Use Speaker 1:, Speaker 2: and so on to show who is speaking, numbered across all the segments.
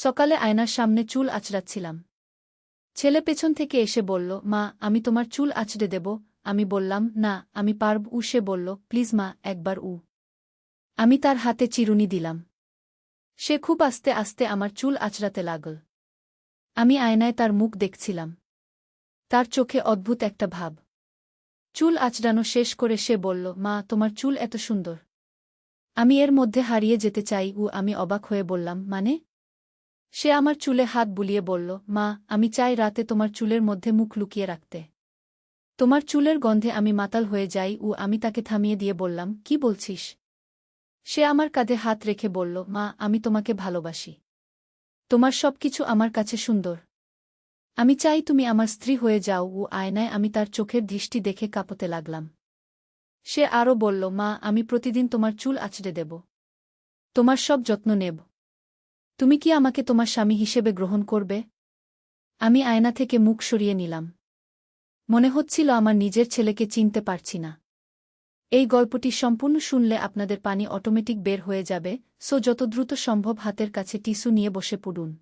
Speaker 1: সকালে আয়নার সামনে চুল আঁচড়াচ্ছিলাম। ছেলে পেছন থেকে এসে বলল, মা, আমি তোমার চুল আঁচড়ে দেব। আমি বললাম, না, আমি পারব। সে বলল, প্লিজ মা, একবার। আমি তার হাতে চিরুনি দিলাম। সে খুব আস্তে আস্তে আমার চুল আঁচড়াতে লাগল। আমি আয়নায় তার মুখ দেখছিলাম। তার চোখে অদ্ভুত একটা ভাব। চুল আঁচড়ানো শেষ করে সে বলল, মা, তোমার চুল এত সুন্দর। আমি এর মধ্যে হারিয়ে যেতে চাই। আমি অবাক হয়ে বললাম, মানে? সে আমার চুলে হাত বুলিয়ে বলল, মা, আমি চাই রাতে তোমার চুলের মধ্যে মুখ লুকিয়ে রাখতে। তোমার চুলের গন্ধে আমি মাতাল হয়ে যাই। আমি তাকে থামিয়ে দিয়ে বললাম, কি বলছিস? সে আমার কাঁধে হাত রেখে বলল, মা, আমি তোমাকে ভালোবাসি। তোমার সবকিছু আমার কাছে সুন্দর। আমি চাই তুমি আমার স্ত্রী হয়ে যাও। আয়নায় আমি তার চোখের দৃষ্টি দেখে কাঁপতে লাগলাম। সে আরও বলল, মা, আমি প্রতিদিন তোমার চুল আঁচড়ে দেব। তোমার সব যত্ন নেব। তুমি কি আমাকে তোমার স্বামী হিসেবে গ্রহণ করবে? আমি আয়না থেকে মুখ সরিয়ে নিলাম। মনে হচ্ছিল আমার নিজের ছেলেকে চিনতে পারছি না। এই গল্পটি সম্পূর্ণ শুনলে আপনাদের পানি অটোমেটিক বের হয়ে যাবে, যত দ্রুত সম্ভব হাতের কাছে টিস্যু নিয়ে বসে পড়ুন।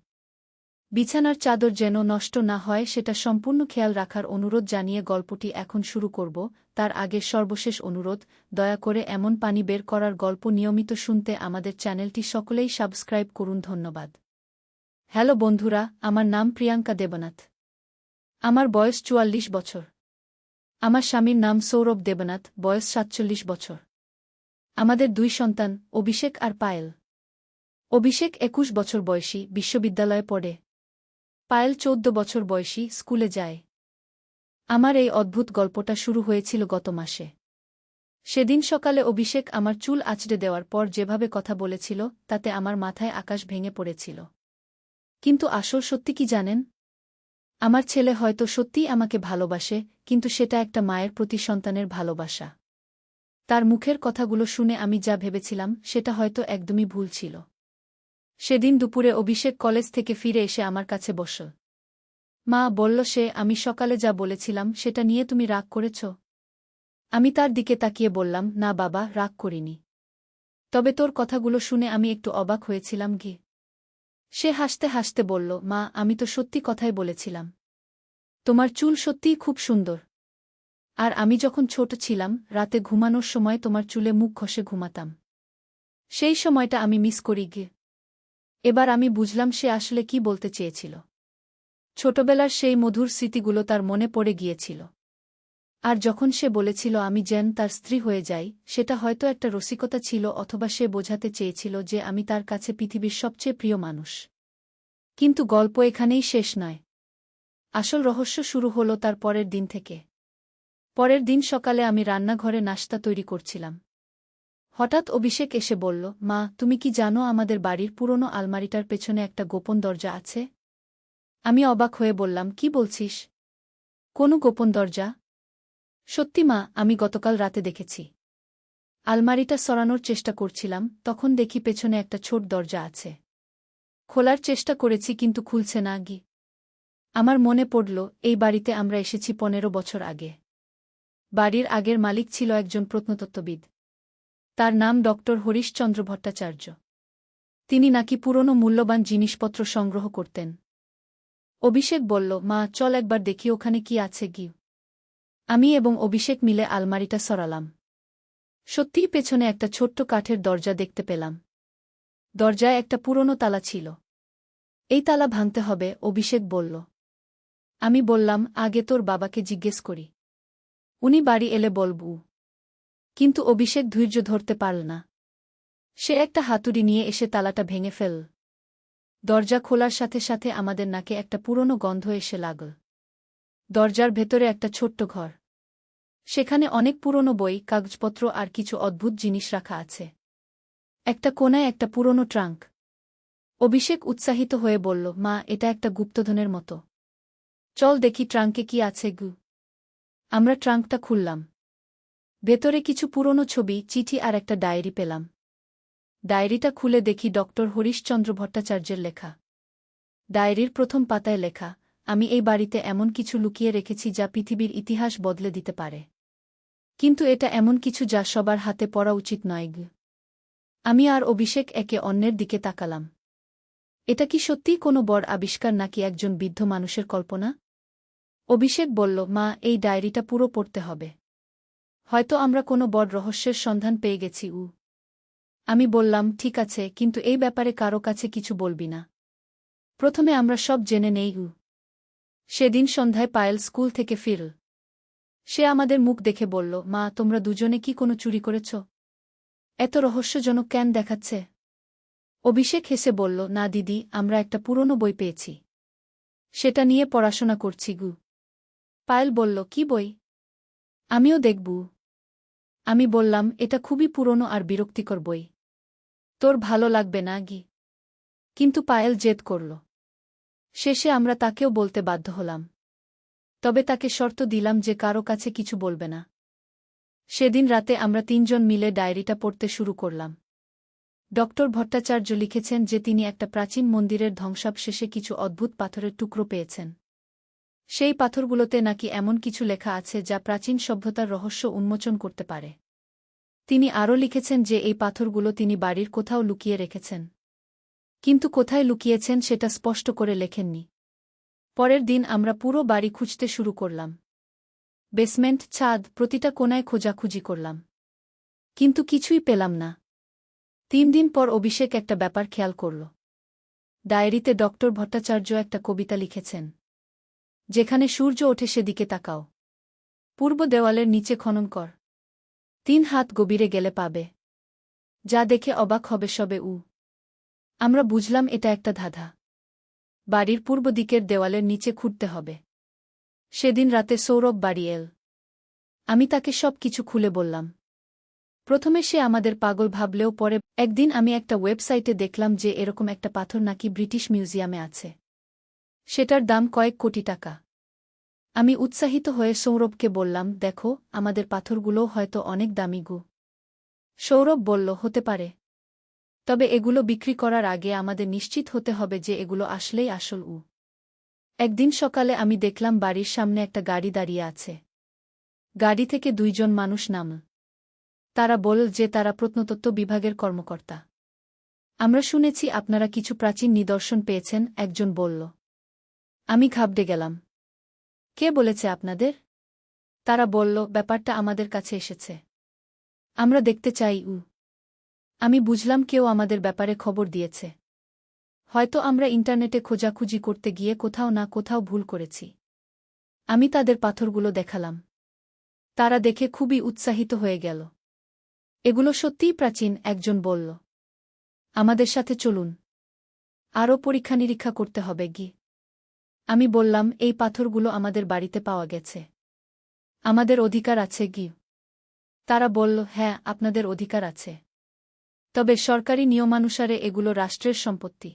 Speaker 1: বিছানার চাদর যেন নষ্ট না হয় সেটা সম্পূর্ণ খেয়াল রাখার অনুরোধ জানিয়ে গল্পটি এখন শুরু করব। তার আগে সর্বশেষ অনুরোধ, দয়া করে এমন পানি বের করার গল্প নিয়মিত শুনতে আমাদের চ্যানেলটি সকলেই সাবস্ক্রাইব করুন। ধন্যবাদ। হ্যালো বন্ধুরা, আমার নাম প্রিয়াঙ্কা দেবনাথ। আমার বয়স ৪৪ বছর। আমার স্বামীর নাম সৌরভ দেবনাথ, বয়স ৪৭ বছর। আমাদের ২ সন্তান, অভিষেক আর পায়েল। অভিষেক ২১ বছর বয়সী, বিশ্ববিদ্যালয়ে পড়ে। পায়েল ১৪ বছর বয়সী, স্কুলে যায়। আমার এই অদ্ভুত গল্পটা শুরু হয়েছিল গত মাসে। সেদিন সকালে অভিষেক আমার চুল আঁচড়ে দেওয়ার পর যেভাবে কথা বলেছিল তাতে আমার মাথায় আকাশ ভেঙে পড়েছিল। কিন্তু আসল সত্যি কি জানেন? আমার ছেলে হয়তো সত্যিই আমাকে ভালোবাসে, কিন্তু সেটা একটা মায়ের প্রতি সন্তানের ভালোবাসা। তার মুখের কথাগুলো শুনে আমি যা ভেবেছিলাম সেটা হয়তো একদমই ভুল ছিল। সেদিন দুপুরে অভিষেক কলেজ থেকে ফিরে এসে আমার কাছে বসল। মা, বলল সে, আমি সকালে যা বলেছিলাম সেটা নিয়ে তুমি রাগ করেছ? আমি তার দিকে তাকিয়ে বললাম, না বাবা, রাগ করিনি। তবে তোর কথাগুলো শুনে আমি একটু অবাক হয়েছিলাম। সে হাসতে হাসতে বলল, মা, আমি তো সত্যি কথাই বলেছিলাম। তোমার চুল সত্যিই খুব সুন্দর। আর আমি যখন ছোট ছিলাম, রাতে ঘুমানোর সময় তোমার চুলে মুখ ঘষে ঘুমাতাম। সেই সময়টা আমি মিস করি। এবার আমি বুঝলাম সে আসলে কি বলতে চেয়েছিল। ছোটবেলার সেই মধুর স্মৃতিগুলো তার মনে পড়ে গিয়েছিল। আর যখন সে বলেছিল আমি যেন তার স্ত্রী হয়ে যাই, সেটা হয়তো একটা রসিকতা ছিল, অথবা সে বোঝাতে চেয়েছিল যে আমি তার কাছে পৃথিবীর সবচেয়ে প্রিয় মানুষ। কিন্তু গল্প এখানেই শেষ নয়। আসল রহস্য শুরু হলো তার পরের দিন থেকে। পরের দিন সকালে আমি রান্নাঘরে নাশতা তৈরি করছিলাম। হঠাৎ অভিষেক এসে বলল, মা, তুমি কি জানো আমাদের বাড়ির পুরনো আলমারিটার পেছনে একটা গোপন দরজা আছে? আমি অবাক হয়ে বললাম, কি বলছিস? কোনো গোপন দরজা? সত্যি মা, আমি গতকাল রাতে দেখেছি। আলমারিটা সরানোর চেষ্টা করছিলাম, তখন দেখি পেছনে একটা ছোট দরজা আছে। খোলার চেষ্টা করেছি কিন্তু খুলছে না। আমার মনে পড়ল, এই বাড়িতে আমরা এসেছি ১৫ বছর আগে। বাড়ির আগের মালিক ছিল একজন প্রত্নতত্ত্ববিদ। তার নাম ডক্টর হরিশচন্দ্র ভট্টাচার্য। তিনি নাকি পুরনো মূল্যবান জিনিসপত্র সংগ্রহ করতেন। অভিষেক বলল, মা, চল একবার দেখি ওখানে কি আছে। আমি এবং অভিষেক মিলে আলমারিটা সরালাম। সত্যিই পেছনে একটা ছোট্ট কাঠের দরজা দেখতে পেলাম। দরজায় একটা পুরনো তালা ছিল। এই তালা ভাঙতে হবে, অভিষেক বলল। আমি বললাম, আগে তোর বাবাকে জিজ্ঞেস করি। উনি বাড়ি এলে বলবো। কিন্তু অভিষেক ধৈর্য ধরতে পারল না। সে একটা হাতুড়ি নিয়ে এসে তালাটা ভেঙে ফেলল। দরজা খোলার সাথে সাথে আমাদের নাকে একটা পুরনো গন্ধ এসে লাগল। দরজার ভেতরে একটা ছোট্ট ঘর। সেখানে অনেক পুরনো বই, কাগজপত্র আর কিছু অদ্ভুত জিনিস রাখা আছে। একটা কোণায় একটা পুরনো ট্রাঙ্ক। অভিষেক উৎসাহিত হয়ে বলল, মা, এটা একটা গুপ্তধনের মতো। চল দেখি ট্রাঙ্কে কি আছে। আমরা ট্রাঙ্কটা খুললাম। ভেতরে কিছু পুরনো ছবি, চিঠি আর একটা ডায়েরি পেলাম। ডায়েরিটা খুলে দেখি ডক্টর হরিশচন্দ্র ভট্টাচার্যের লেখা। ডায়েরির প্রথম পাতায় লেখা, আমি এই বাড়িতে এমন কিছু লুকিয়ে রেখেছি যা পৃথিবীর ইতিহাস বদলে দিতে পারে। কিন্তু এটা এমন কিছু যা সবার হাতে পড়া উচিত নয়। আমি আর অভিষেক একে অন্যের দিকে তাকালাম। এটা কি সত্যিই কোনো বড় আবিষ্কার নাকি একজন বৃদ্ধ মানুষের কল্পনা? অভিষেক বলল, মা, এই ডায়েরিটা পুরো পড়তে হবে। হয়তো আমরা কোনো বড় রহস্যের সন্ধান পেয়ে গেছি। আমি বললাম, ঠিক আছে, কিন্তু এই ব্যাপারে কারো কাছে কিছু বলবি না। প্রথমে আমরা সব জেনে নেই। সেদিন সন্ধ্যায় পায়েল স্কুল থেকে ফিরল। সে আমাদের মুখ দেখে বলল, মা, তোমরা দুজনে কি কোনো চুরি করেছ? এত রহস্যজনক কেন দেখাচ্ছে? অভিষেক হেসে বলল, না দিদি, আমরা একটা পুরনো বই পেয়েছি। সেটা নিয়ে পড়াশোনা করছি। পায়েল বলল, কি বই? আমিও দেখব। আমি বললাম, এটা খুবই পুরনো আর বিরক্তিকর বই। তোর ভালো লাগবে না গি? কিন্তু পায়েল জেদ করল। শেষে আমরা তাকেও বলতে বাধ্য হলাম। তবে তাকে শর্ত দিলাম যে কারো কাছে কিছু বলবে না। সেদিন রাতে আমরা তিনজন মিলে ডায়েরিটা পড়তে শুরু করলাম। ডক্টর ভট্টাচার্য লিখেছেন যে তিনি একটা প্রাচীন মন্দিরের ধ্বংসাবশেষে কিছু অদ্ভুত পাথরের টুকরো পেয়েছেন। সেই পাথরগুলোতে নাকি এমন কিছু লেখা আছে যা প্রাচীন সভ্যতার রহস্য উন্মোচন করতে পারে। তিনি আরও লিখেছেন যে এই পাথরগুলো তিনি বাড়ির কোথাও লুকিয়ে রেখেছেন। কিন্তু কোথায় লুকিয়েছেন সেটা স্পষ্ট করে লেখেননি। পরের দিন আমরা পুরো বাড়ি খুঁজতে শুরু করলাম। বেসমেন্ট, ছাদ, প্রতিটা কোণায় খোঁজাখুঁজি করলাম। কিন্তু কিছুই পেলাম না। 3 দিন পর অভিষেক একটা ব্যাপার খেয়াল করল। ডায়েরিতে ডক্টর ভট্টাচার্য একটা কবিতা লিখেছেন। যেখানে সূর্য ওঠে সেদিকে তাকাও। পূর্ব দেওয়ালের নিচে খনন কর। 3 হাত গভীরে গেলে পাবে। যা দেখে অবাক হবে সবে। আমরা বুঝলাম এটা একটা ধাঁধা। বাড়ির পূর্ব দিকের দেওয়ালের নিচে খুঁড়তে হবে। সেদিন রাতে সৌরভ বাড়ি এল। আমি তাকে সব কিছু খুলে বললাম। প্রথমে সে আমাদের পাগল ভাবলেও পরে একদিন আমি একটা ওয়েবসাইটে দেখলাম যে এরকম একটা পাথর নাকি ব্রিটিশ মিউজিয়ামে আছে। সেটার দাম কয়েক কোটি টাকা। আমি উৎসাহিত হয়ে সৌরভকে বললাম, দেখো, আমাদের পাথরগুলোও হয়তো অনেক দামি। সৌরভ বলল, হতে পারে। তবে এগুলো বিক্রি করার আগে আমাদের নিশ্চিত হতে হবে যে এগুলো আসলেই আসল। একদিন সকালে আমি দেখলাম বাড়ির সামনে একটা গাড়ি দাঁড়িয়ে আছে। গাড়ি থেকে 2 জন মানুষ নামল। তারা বলল যে তারা প্রত্নতত্ত্ব বিভাগের কর্মকর্তা। আমরা শুনেছি আপনারা কিছু প্রাচীন নিদর্শন পেয়েছেন, একজন বলল। আমি ঘাবড়ে গেলাম। কে বলেছে আপনাদের? তারা বলল, ব্যাপারটা আমাদের কাছে এসেছে। আমরা দেখতে চাই। আমি বুঝলাম কেউ আমাদের ব্যাপারে খবর দিয়েছে। হয়তো আমরা ইন্টারনেটে খোঁজাখুঁজি করতে গিয়ে কোথাও না কোথাও ভুল করেছি। আমি তাদের পাথরগুলো দেখালাম। তারা দেখে খুবই উৎসাহিত হয়ে গেল। এগুলো সত্যিই প্রাচীন, একজন বলল। আমাদের সাথে চলুন। আরও পরীক্ষা নিরীক্ষা করতে হবে। আমি বললাম, এই পাথরগুলো আমাদের বাড়িতে পাওয়া গেছে। আমাদের অধিকার আছে। তারা বলল, হ্যাঁ, আপনাদের অধিকার আছে। তবে সরকারি নিয়মানুসারে এগুলো রাষ্ট্রের সম্পত্তি।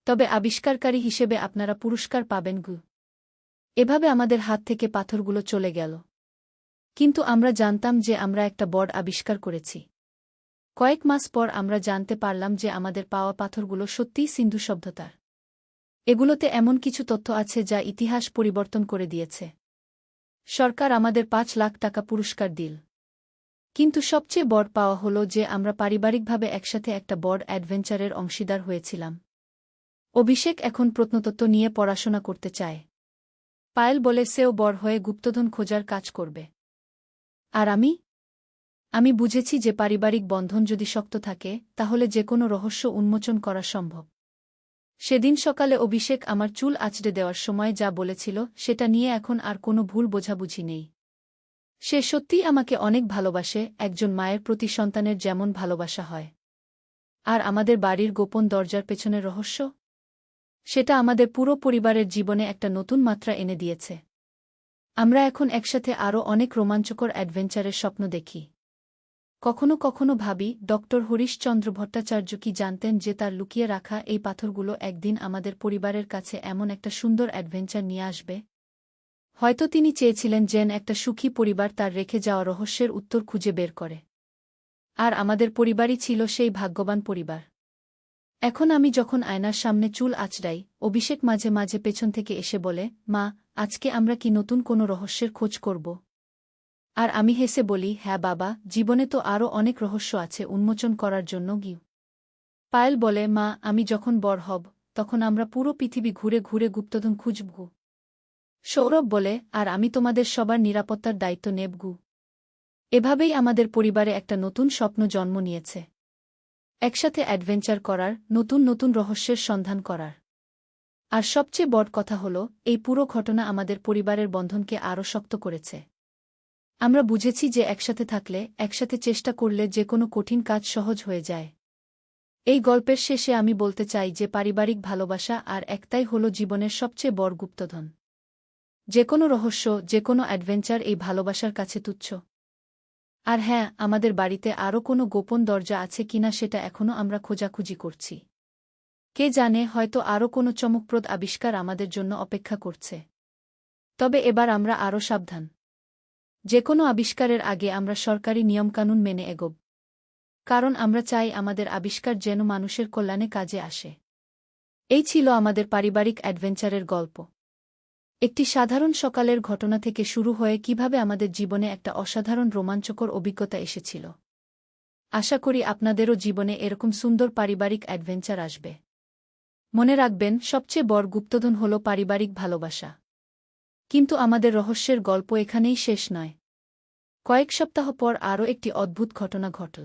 Speaker 1: তবে আবিষ্কারকারী হিসেবে আপনারা পুরস্কার পাবেন। এভাবে আমাদের হাত থেকে পাথরগুলো চলে গেল। কিন্তু আমরা জানতাম যে আমরা একটা বড় আবিষ্কার করেছি। কয়েক মাস পর আমরা জানতে পারলাম যে আমাদের পাওয়া পাথরগুলো সত্যিই সিন্ধু সভ্যতার। এগুলোতে এমন কিছু তথ্য আছে যা ইতিহাস পরিবর্তন করে দিয়েছে। সরকার আমাদের 5 লাখ টাকা পুরস্কার দিল। কিন্তু সবচেয়ে বড় পাওয়া হলো যে আমরা পারিবারিকভাবে একসাথে একটা বড় অ্যাডভেঞ্চারের অংশীদার হয়েছিলাম। অভিষেক এখন প্রত্নতত্ত্ব নিয়ে পড়াশোনা করতে চায়। পায়েল বলে সেও বড় হয়ে গুপ্তধন খোঁজার কাজ করবে। আর আমি বুঝেছি যে পারিবারিক বন্ধন যদি শক্ত থাকে তাহলে যে কোনো রহস্য উন্মোচন করা সম্ভব। সেদিন সকালে অভিষেক আমার চুল আঁচড়ে দেওয়ার সময় যা বলেছিল সেটা নিয়ে এখন আর কোনো ভুল বোঝাবুঝি নেই। সে সত্যিই আমাকে অনেক ভালোবাসে, একজন মায়ের প্রতি সন্তানের যেমন ভালোবাসা হয়। আর আমাদের বাড়ির গোপন দরজার পেছনের রহস্য, সেটা আমাদের পুরো পরিবারের জীবনে একটা নতুন মাত্রা এনে দিয়েছে। আমরা এখন একসাথে আরও অনেক রোমাঞ্চকর অ্যাডভেঞ্চারের স্বপ্ন দেখি। কখনো কখনো ভাবি, ডক্টর হরিশচন্দ্র ভট্টাচার্য কি জানতেন যে তার লুকিয়ে রাখা এই পাথরগুলো একদিন আমাদের পরিবারের কাছে এমন একটা সুন্দর অ্যাডভেঞ্চার নিয়ে আসবে? হয়তো তিনি চেয়েছিলেন যেন একটা সুখী পরিবার তার রেখে যাওয়া রহস্যের উত্তর খুঁজে বের করে। আর আমাদের পরিবারই ছিল সেই ভাগ্যবান পরিবার। এখন আমি যখন আয়নার সামনে চুল আঁচড়াই, অভিষেক মাঝে মাঝে পেছন থেকে এসে বলে, মা, আজকে আমরা কি নতুন কোনো রহস্যের খোঁজ করব? আর আমি হেসে বলি, হ্যাঁ বাবা, জীবনে তো আরও অনেক রহস্য আছে উন্মোচন করার জন্য। পায়েল বলে, মা, আমি যখন বড় হব তখন আমরা পুরো পৃথিবী ঘুরে ঘুরে গুপ্তধন খুঁজব। সৌরভ বলে, আর আমি তোমাদের সবার নিরাপত্তার দায়িত্ব নেবগু। এভাবেই আমাদের পরিবারে একটা নতুন স্বপ্ন জন্ম নিয়েছে। একসাথে অ্যাডভেঞ্চার করার, নতুন নতুন রহস্যের সন্ধান করার। আর সবচেয়ে বড় কথা হল, এই পুরো ঘটনা আমাদের পরিবারের বন্ধনকে আরও শক্ত করেছে। আমরা বুঝেছি যে একসাথে থাকলে, একসাথে চেষ্টা করলে যে কোনো কঠিন কাজ সহজ হয়ে যায়। এই গল্পের শেষে আমি বলতে চাই যে পারিবারিক ভালোবাসা আর একটাই হল জীবনের সবচেয়ে বড় গুপ্তধন। যে কোনো রহস্য, যে কোনো অ্যাডভেঞ্চার এই ভালোবাসার কাছে তুচ্ছ। আর হ্যাঁ, আমাদের বাড়িতে আরও কোনো গোপন দরজা আছে কিনা সেটা এখনও আমরা খোঁজাখুঁজি করছি। কে জানে, হয়তো আরও কোনো চমকপ্রদ আবিষ্কার আমাদের জন্য অপেক্ষা করছে। তবে এবার আমরা আরও সাবধান। যে কোনো আবিষ্কারের আগে আমরা সরকারি নিয়মকানুন মেনে এগোব। কারণ আমরা চাই আমাদের আবিষ্কার যেন মানুষের কল্যাণে কাজে আসে। এই ছিল আমাদের পারিবারিক অ্যাডভেঞ্চারের গল্প। একটি সাধারণ সকালের ঘটনা থেকে শুরু হয়ে কিভাবে আমাদের জীবনে একটা অসাধারণ রোমাঞ্চকর অভিজ্ঞতা এসেছিল। আশা করি আপনাদেরও জীবনে এরকম সুন্দর পারিবারিক অ্যাডভেঞ্চার আসবে। মনে রাখবেন, সবচেয়ে বড় গুপ্তধন হল পারিবারিক ভালোবাসা। কিন্তু আমাদের রহস্যের গল্প এখানেই শেষ নয়। কয়েক সপ্তাহ পর আরও একটি অদ্ভুত ঘটনা ঘটল।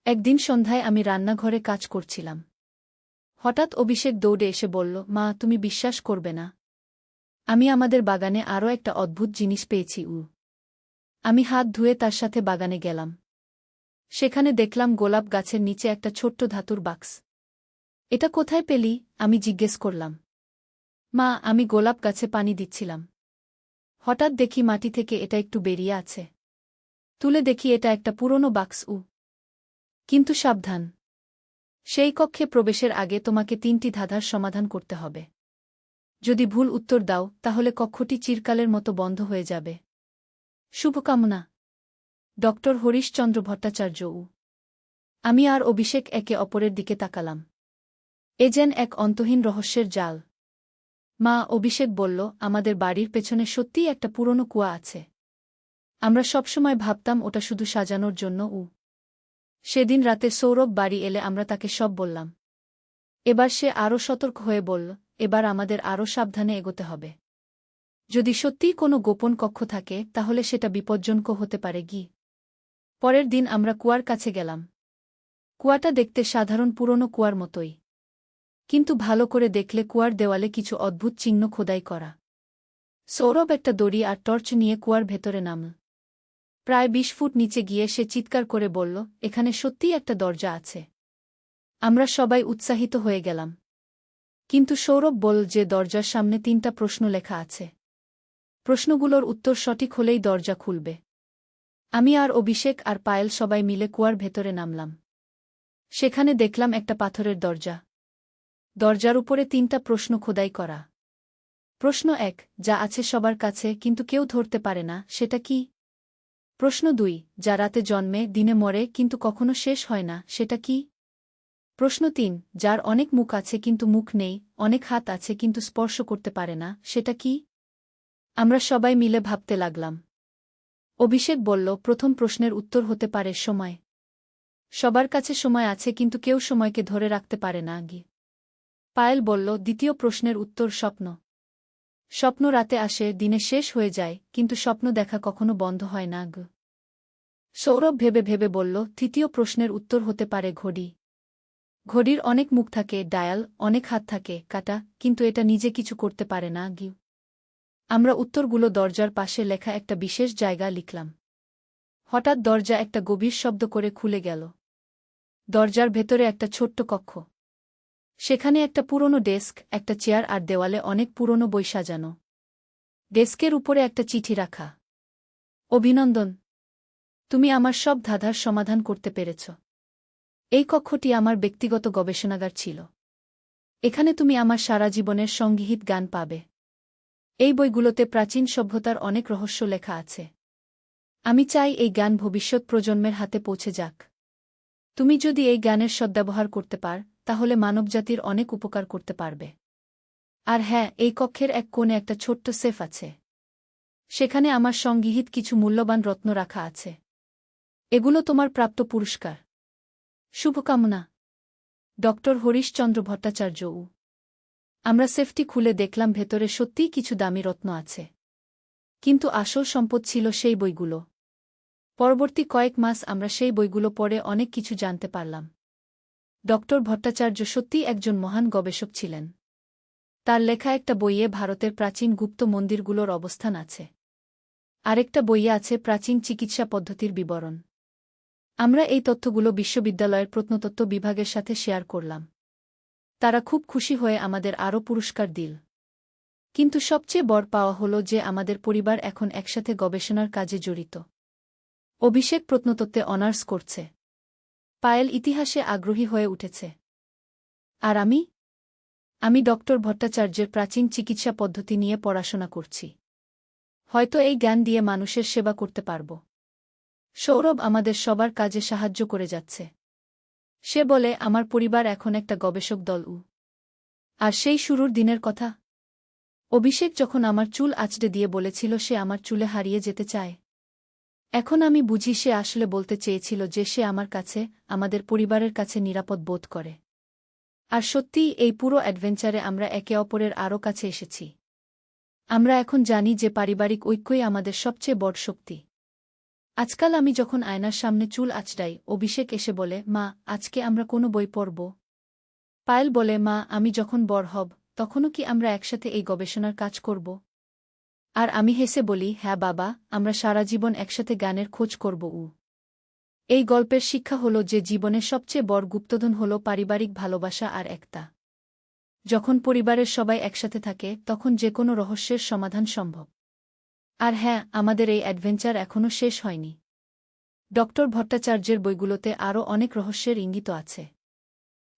Speaker 1: একদিন সন্ধ্যায় আমি রান্নাঘরে কাজ করছিলাম। হঠাৎ অভিষেক দৌড়ে এসে বলল, মা, তুমি বিশ্বাস করবে না, আমি আমাদের বাগানে আরও একটা অদ্ভুত জিনিস পেয়েছি। আমি হাত ধুয়ে তার সাথে বাগানে গেলাম। সেখানে দেখলাম গোলাপ গাছের নিচে একটা ছোট্ট ধাতুর বাক্স। এটা কোথায় পেলি? আমি জিজ্ঞেস করলাম। মা, আমি গোলাপ গাছে পানি দিচ্ছিলাম। হঠাৎ দেখি মাটি থেকে এটা একটু বেরিয়ে আছে। তুলে দেখি এটা একটা পুরনো বাক্স। কিন্তু সাবধান, সেই কক্ষে প্রবেশের আগে তোমাকে 3টি ধাঁধার সমাধান করতে হবে। যদি ভুল উত্তর দাও, তাহলে কক্ষটি চিরকালের মতো বন্ধ হয়ে যাবে। শুভকামনা, ডক্টর হরিশচন্দ্র ভট্টাচার্য। আমি আর অভিষেক একে অপরের দিকে তাকালাম। এ যেন এক অন্তহীন রহস্যের জাল। মা, অভিষেক বলল, আমাদের বাড়ির পেছনে সত্যিই একটা পুরনো কুয়া আছে। আমরা সবসময় ভাবতাম ওটা শুধু সাজানোর জন্য। সেদিন রাতে সৌরভ বাড়ি এলে আমরা তাকে সব বললাম। এবার সে আরও সতর্ক হয়ে বলল, এবার আমাদের আরও সাবধানে এগোতে হবে। যদি সত্যিই কোনো গোপন কক্ষ থাকে, তাহলে সেটা বিপজ্জনক হতে পারে। পরের দিন আমরা কুয়ার কাছে গেলাম। কুয়াটা দেখতে সাধারণ পুরনো কুয়ার মতোই। কিন্তু ভালো করে দেখলে কুয়ার দেওয়ালে কিছু অদ্ভুত চিহ্ন খোদাই করা। সৌরভ একটা দড়ি আর টর্চ নিয়ে কুয়ার ভেতরে নামল। প্রায় 20 ফুট নিচে গিয়ে সে চিৎকার করে বলল, এখানে সত্যিই একটা দরজা আছে। আমরা সবাই উৎসাহিত হয়ে গেলাম। কিন্তু সৌরভ বলল যে দরজার সামনে 3টা প্রশ্ন লেখা আছে। প্রশ্নগুলোর উত্তর সঠিক হলেই দরজা খুলবে। আমি আর অভিষেক আর পায়েল সবাই মিলে কুয়ার ভেতরে নামলাম। সেখানে দেখলাম একটা পাথরের দরজা। দরজার উপরে 3টা প্রশ্ন খোদাই করা। প্রশ্ন 1, যা আছে সবার কাছে কিন্তু কেউ ধরতে পারে না, সেটা কি? প্রশ্ন 2, যা রাতে জন্মে, দিনে মরে কিন্তু কখনো শেষ হয় না, সেটা কি? প্রশ্ন 3, যার অনেক মুখ আছে কিন্তু মুখ নেই, অনেক হাত আছে কিন্তু স্পর্শ করতে পারে না, সেটা কি? আমরা সবাই মিলে ভাবতে লাগলাম। অভিষেক বলল, প্রথম প্রশ্নের উত্তর হতে পারে সময়। সবার কাছে সময় আছে কিন্তু কেউ সময়কে ধরে রাখতে পারে না। পায়েল বলল, দ্বিতীয় প্রশ্নের উত্তর স্বপ্ন। স্বপ্ন রাতে আসে, দিনে শেষ হয়ে যায়, কিন্তু স্বপ্ন দেখা কখনো বন্ধ হয় না। সৌরভ ভেবে ভেবে বলল, তৃতীয় প্রশ্নের উত্তর হতে পারে ঘড়ি। ঘড়ির অনেক মুখ থাকে, ডায়াল, অনেক হাত থাকে, কাটা, কিন্তু এটা নিজে কিছু করতে পারে না। আমরা উত্তরগুলো দরজার পাশে লেখা একটা বিশেষ জায়গা লিখলাম। হঠাৎ দরজা একটা গভীর শব্দ করে খুলে গেল। দরজার ভেতরে একটা ছোট্ট কক্ষ। সেখানে একটা পুরনো ডেস্ক, একটা চেয়ার আর দেওয়ালে অনেক পুরনো বই সাজানো। ডেস্কের উপরে একটা চিঠি রাখা। অভিনন্দন, তুমি আমার সব ধাঁধার সমাধান করতে পেরেছ। এই কক্ষটি আমার ব্যক্তিগত গবেষণাগার ছিল। এখানে তুমি আমার সারা জীবনের সংগীত গান পাবে। এই বইগুলোতে প্রাচীন সভ্যতার অনেক রহস্য লেখা আছে। আমি চাই এই জ্ঞান ভবিষ্যৎ প্রজন্মের হাতে পৌঁছে যাক। তুমি যদি এই জ্ঞানের সদ্ব্যবহার করতে পার, তাহলে মানবজাতির অনেক উপকার করতে পারবে। আর হ্যাঁ, এই কক্ষের এক কোণে একটা ছোট্ট সেফ আছে। সেখানে আমার সংগৃহীত কিছু মূল্যবান রত্ন রাখা আছে। এগুলো তোমার প্রাপ্ত পুরস্কার। শুভকামনা, ডক্টর হরিশচন্দ্র ভট্টাচার্য। আমরা সেফটি খুলে দেখলাম ভেতরে সত্যিই কিছু দামি রত্ন আছে। কিন্তু আসল সম্পদ ছিল সেই বইগুলো। পরবর্তী কয়েক মাস আমরা সেই বইগুলো পড়ে অনেক কিছু জানতে পারলাম। ডক্টর ভট্টাচার্য সত্যিই একজন মহান গবেষক ছিলেন। তার লেখা একটা বইয়ে ভারতের প্রাচীন গুপ্ত মন্দিরগুলোর অবস্থান আছে। আরেকটা বইয়ে আছে প্রাচীন চিকিৎসা পদ্ধতির বিবরণ। আমরা এই তথ্যগুলো বিশ্ববিদ্যালয়ের প্রত্নতত্ত্ব বিভাগের সাথে শেয়ার করলাম। তারা খুব খুশি হয়ে আমাদের আরও পুরস্কার দিল। কিন্তু সবচেয়ে বড় পাওয়া হল যে আমাদের পরিবার এখন একসাথে গবেষণার কাজে জড়িত। অভিষেক প্রত্নতত্ত্বে অনার্স করছে। পায়েল ইতিহাসে আগ্রহী হয়ে উঠেছে। আর আমি ডক্টর ভট্টাচার্যের প্রাচীন চিকিৎসা পদ্ধতি নিয়ে পড়াশোনা করছি। হয়তো এই জ্ঞান দিয়ে মানুষের সেবা করতে পারব। সৌরভ আমাদের সবার কাজে সাহায্য করে যাচ্ছে। সে বলে আমার পরিবার এখন একটা গবেষক দল। আর সেই শুরুর দিনের কথা। অভিষেক যখন আমার চুল আঁচড়ে দিয়ে বলেছিল সে আমার চুলে হারিয়ে যেতে চায়। এখন আমি বুঝি সে আসলে বলতে চেয়েছিল যে সে আমার কাছে, আমাদের পরিবারের কাছে নিরাপদ বোধ করে। আর সত্যিই এই পুরো অ্যাডভেঞ্চারে আমরা একে অপরের আরও কাছে এসেছি। আমরা এখন জানি যে পারিবারিক ঐক্যই আমাদের সবচেয়ে বড় শক্তি। আজকাল আমি যখন আয়নার সামনে চুল আঁচড়াই, অভিষেক এসে বলে, মা, আজকে আমরা কোনো বই পড়ব? পায়েল বলে, মা, আমি যখন বড় হব তখনও কি আমরা একসাথে এই গবেষণার কাজ করব? আর আমি হেসে বলি, হ্যাঁ বাবা, আমরা সারা জীবন একসাথে গানের খোঁজ করব। এই গল্পের শিক্ষা হল যে জীবনের সবচেয়ে বড় গুপ্তধন হল পারিবারিক ভালোবাসা আর একতা। যখন পরিবারের সবাই একসাথে থাকে তখন যে কোনো রহস্যের সমাধান সম্ভব। আর হ্যাঁ, আমাদের এই অ্যাডভেঞ্চার এখনও শেষ হয়নি। ডক্টর ভট্টাচার্যের বইগুলোতে আরও অনেক রহস্যের ইঙ্গিত আছে।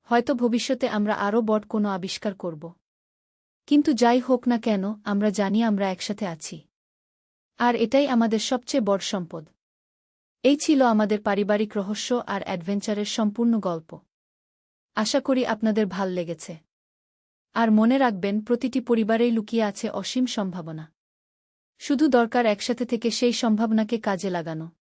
Speaker 1: হয়তো ভবিষ্যতে আমরা আরও বড় কোনো আবিষ্কার করব। কিন্তু যাই হোক না কেন, আমরা জানি আমরা একসাথে আছি। আর এটাই আমাদের সবচেয়ে বড় সম্পদ। এই ছিল আমাদের পারিবারিক রহস্য আর অ্যাডভেঞ্চারের সম্পূর্ণ গল্প। আশা করি আপনাদের ভাল লেগেছে। আর মনে রাখবেন, প্রতিটি পরিবারেই লুকিয়ে আছে অসীম সম্ভাবনা। শুধু দরকার একসাথে থেকে সেই সম্ভাবনাকে কাজে লাগানো।